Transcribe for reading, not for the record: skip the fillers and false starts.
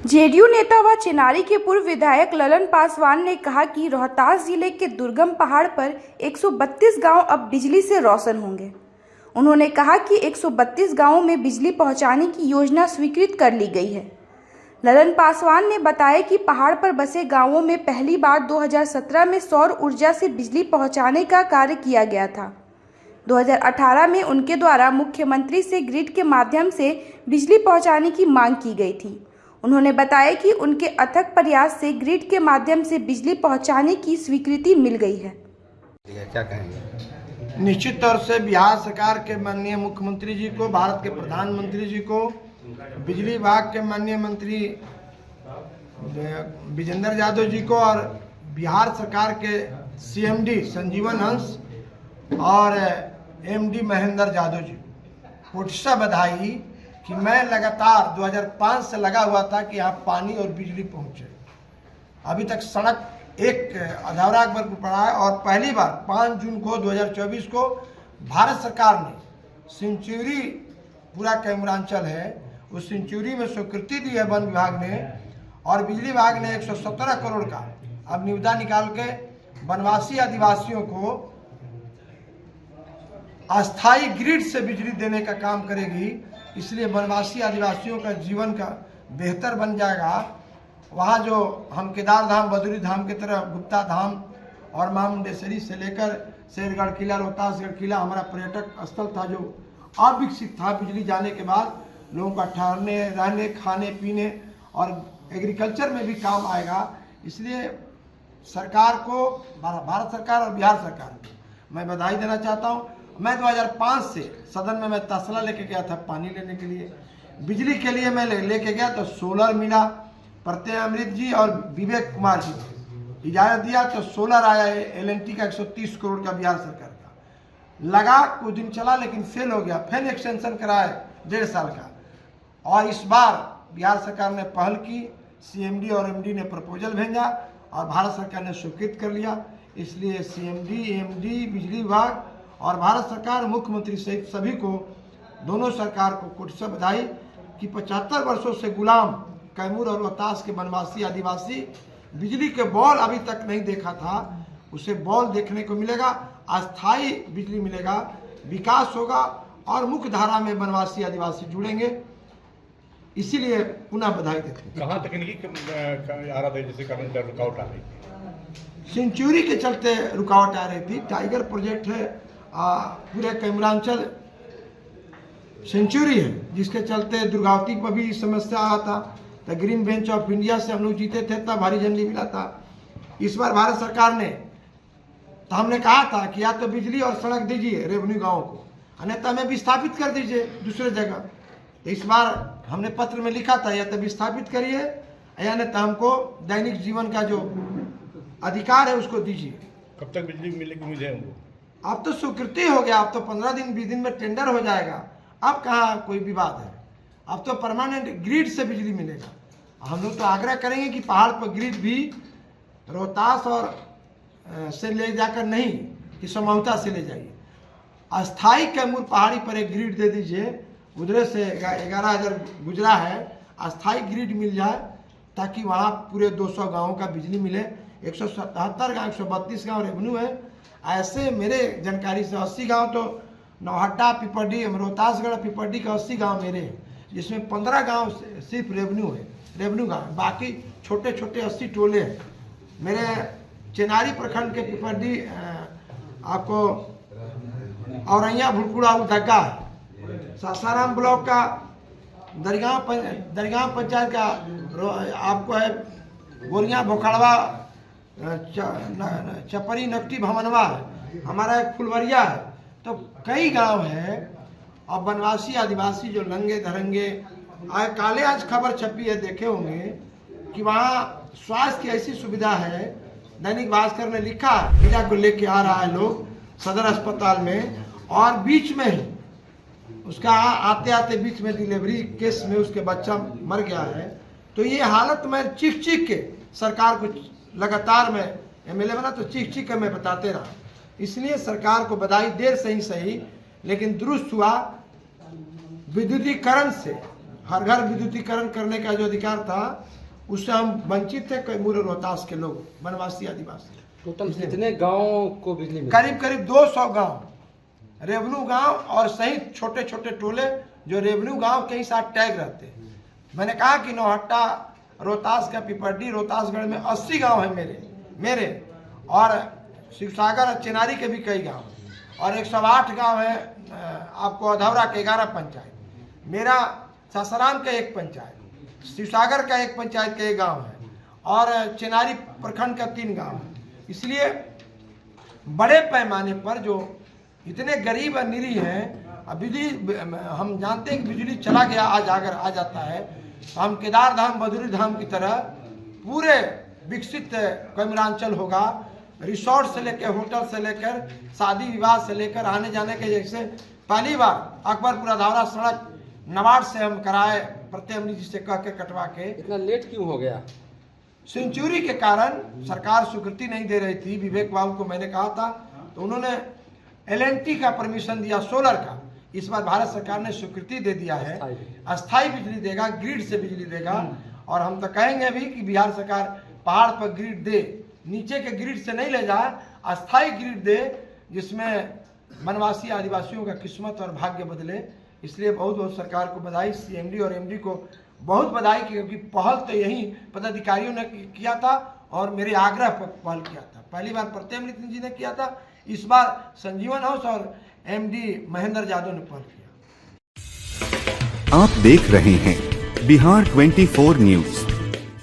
JDU नेता व चिनारी के पूर्व विधायक ललन पासवान ने कहा कि रोहतास जिले के दुर्गम पहाड़ पर 132 गांव अब बिजली से रोशन होंगे। उन्होंने कहा कि 132 गांवों में बिजली पहुंचाने की योजना स्वीकृत कर ली गई है। ललन पासवान ने बताया कि पहाड़ पर बसे गांवों में पहली बार 2017 में सौर ऊर्जा से बिजली पहुंचाने का कार्य किया गया था। 2018 में उनके द्वारा मुख्यमंत्री से ग्रिड के माध्यम से बिजली पहुंचाने की मांग की गई थी। उन्होंने बताया कि उनके अथक प्रयास से ग्रिड के माध्यम से बिजली पहुंचाने की स्वीकृति मिल गई है। क्या कहेंगे? निश्चित तौर से बिहार सरकार के माननीय मुख्यमंत्री जी को, भारत के प्रधानमंत्री जी को, बिजली विभाग के माननीय मंत्री विजेंद्र यादव जी को और बिहार सरकार के सीएमडी संजीवन हंस और एमडी महेंद्र यादव जी को पुष्ट बधाई कि मैं लगातार 2005 से लगा हुआ था कि यहाँ पानी और बिजली पहुँचे। अभी तक सड़क एक अधौरा पर पड़ा है और पहली बार 5 जून को 2024 को भारत सरकार ने सेंचुरी, पूरा कैमूरांचल है उस सेंचुरी में स्वीकृति दी है वन विभाग ने, और बिजली विभाग ने 117 करोड़ का अब निविदा निकाल के वनवासी आदिवासियों को अस्थाई ग्रिड से बिजली देने का काम करेगी। इसलिए वनवासी आदिवासियों का जीवन का बेहतर बन जाएगा। वहाँ जो हम केदार धाम, बद्री धाम की तरह गुप्ता धाम और मां मुंडेश्वरी से लेकर शेरगढ़ किला, रोहतासगढ़ किला हमारा पर्यटक स्थल था जो अविकसित था। बिजली जाने के बाद लोगों का ठहरने, रहने, खाने पीने और एग्रीकल्चर में भी काम आएगा। इसलिए सरकार को, भारत सरकार और बिहार सरकार को मैं बधाई देना चाहता हूँ। मैं 2005 से सदन में मैं तसला लेके गया था पानी लेने के लिए, बिजली के लिए मैं लेके गया तो सोलर मिला। प्रत्यय अमृत जी और विवेक कुमार जी ने इजाजत दिया तो सोलर आया है एलएनटी का 130 करोड़ का बिहार सरकार का। लगा कुछ दिन चला लेकिन फेल हो गया, फिर एक्सटेंशन कराए 1.5 साल का। और इस बार बिहार सरकार ने पहल की, सीएमडी और एमडी ने प्रपोजल भेजा और भारत सरकार ने स्वीकृत कर लिया। इसलिए सीएमडी, एमडी, बिजली विभाग और भारत सरकार, मुख्यमंत्री सहित सभी को, दोनों सरकार को कोटि बधाई कि 75 वर्षों से गुलाम कैमूर और रोहतास के वनवासी आदिवासी बिजली के बॉल अभी तक नहीं देखा था, उसे बॉल देखने को मिलेगा, अस्थाई बिजली मिलेगा, विकास होगा और मुख्य धारा में वनवासी आदिवासी जुड़ेंगे। इसीलिए पुनः बधाई देते हैं। कहाँ तकनीकी आ रहा था जिससे कारण रुकावट आ रही थी? सेंचुरी के चलते रुकावट आ रही थी। टाइगर प्रोजेक्ट है, पूरे कैमूरांचल सेंचुरी है, जिसके चलते दुर्गावती पर भी समस्या आया था। तो ग्रीन बेंच ऑफ इंडिया से हम लोग जीते थे, तब भारी झंडी मिला था। इस बार भारत सरकार ने, तो हमने कहा था कि या तो बिजली और सड़क दीजिए रेवेन्यू गाँव को, अन्यथा हमें विस्थापित कर दीजिए दूसरे जगह। तो इस बार हमने पत्र में लिखा था या तो विस्थापित करिए या नहीं तो हमको दैनिक जीवन का जो अधिकार है उसको दीजिए। कब तक बिजली मिलने की उम्मीद है हमको? अब तो स्वीकृति हो गया, अब तो 15 दिन 20 दिन में टेंडर हो जाएगा। अब कहाँ कोई विवाद है, अब तो परमानेंट ग्रिड से बिजली मिलेगा। हम लोग तो आग्रह करेंगे कि पहाड़ पर ग्रिड भी रोहतास और से ले जाकर नहीं कि समौता से ले जाइए, अस्थाई कैमूर पहाड़ी पर एक ग्रिड दे दीजिए। उधर से 11,000 गुजरा है, अस्थाई ग्रिड मिल जाए ताकि वहाँ पूरे 200 गाँवों का बिजली मिले। 177 गाँव, 132 गाँव रेवेन्यू है। ऐसे मेरे जानकारी से 80 गांव तो नौहट्टा, पिपरडी, रोहतासगढ़, पिपरडी का 80 गांव मेरे हैं, जिसमें 15 गांव सिर्फ रेवेन्यू है, रेवेन्यू गांव, बाकी छोटे छोटे 80 टोले हैं। मेरे चिनारी प्रखंड के पिपरडी आपको औरैया, भुड़कुड़ा, उदग्गा, सासाराम ब्लॉक का दरगांव पंचायत का आपको है गोरिया, भोखड़वा, चपरी, नकटी, भमनवा, हमारा एक फुलवरिया है। तो कई गांव है। और वनवासी आदिवासी जो लंगे धरंगे काले, आज खबर छपी है, देखे होंगे कि वहाँ स्वास्थ्य की ऐसी सुविधा है। दैनिक भास्कर ने लिखा, पीड़ा को लेके आ रहा है लोग सदर अस्पताल में, और बीच में ही उसका आते आते बीच में डिलीवरी केस में उसके बच्चा मर गया है। तो ये हालत मैं चीख चीख के सरकार को लगातार मैं एमएलए बना तो चीख चीख कर मैं बताते रहा। इसलिए सरकार को बधाई, देर से ही सही लेकिन दुरुस्त हुआ। विद्युतीकरण से हर घर विद्युतीकरण करने का जो अधिकार था उससे हम वंचित थे कैमूर और रोहतास के लोग, वनवासी आदिवासी। टोटल कितने गांवों को बिजली मिली? करीब करीब 200 गांव, रेवन्यू गांव और सहित छोटे छोटे टोले जो रेवन्यू गांव के ही साथ टैग रहते हैं। मैंने कहा कि नौहट्टा, रोहतास का पिपरडी, रोहतासगढ़ में 80 गांव है मेरे और शिवसागर और चिनारी के भी कई गांव, और 108 गांव है आपको अधौरा के 11 पंचायत, मेरा सासाराम का एक पंचायत, शिवसागर का एक पंचायत का एक गांव है और चिनारी प्रखंड का 3 गांव है। इसलिए बड़े पैमाने पर जो इतने गरीब और निरीह हैं, अब बिजली हम जानते हैं कि बिजली चला गया आज अगर आ जाता है तो हम केदार धाम बद्री धाम की तरह पूरे विकसित कैमूरांचल होगा। रिसोर्ट से लेकर, होटल से लेकर, शादी विवाह से लेकर आने जाने के, जैसे पहली बार अकबरपुर अधौरा सड़क नबार्ड से हम कराए, प्रत्यमनी जी से कह के कटवा के। इतना लेट क्यों हो गया? सेंचुरी के कारण सरकार स्वीकृति नहीं दे रही थी। विवेक बाबू को मैंने कहा था तो उन्होंने LNT का परमिशन दिया, सोलर का। इस बार भारत सरकार ने स्वीकृति दे दिया है, अस्थाई बिजली देगा, ग्रिड से बिजली देगा। और हम तो कहेंगे भी कि बिहार सरकार पहाड़ पर ग्रिड दे, नीचे के ग्रिड से नहीं ले जाए, अस्थाई ग्रिड दे जिसमें वनवासी आदिवासियों का किस्मत और भाग्य बदले। इसलिए बहुत बहुत सरकार को बधाई, CMD और MD को बहुत बधाई, क्योंकि पहल तो यही पदाधिकारियों ने किया था और मेरे आग्रह पर पहल किया था। पहली बार प्रत्यमृत जी ने किया था, इस बार संजीवन हाउस और MD महेंद्र यादव ने पहल किया। आप देख रहे हैं बिहार 24 न्यूज।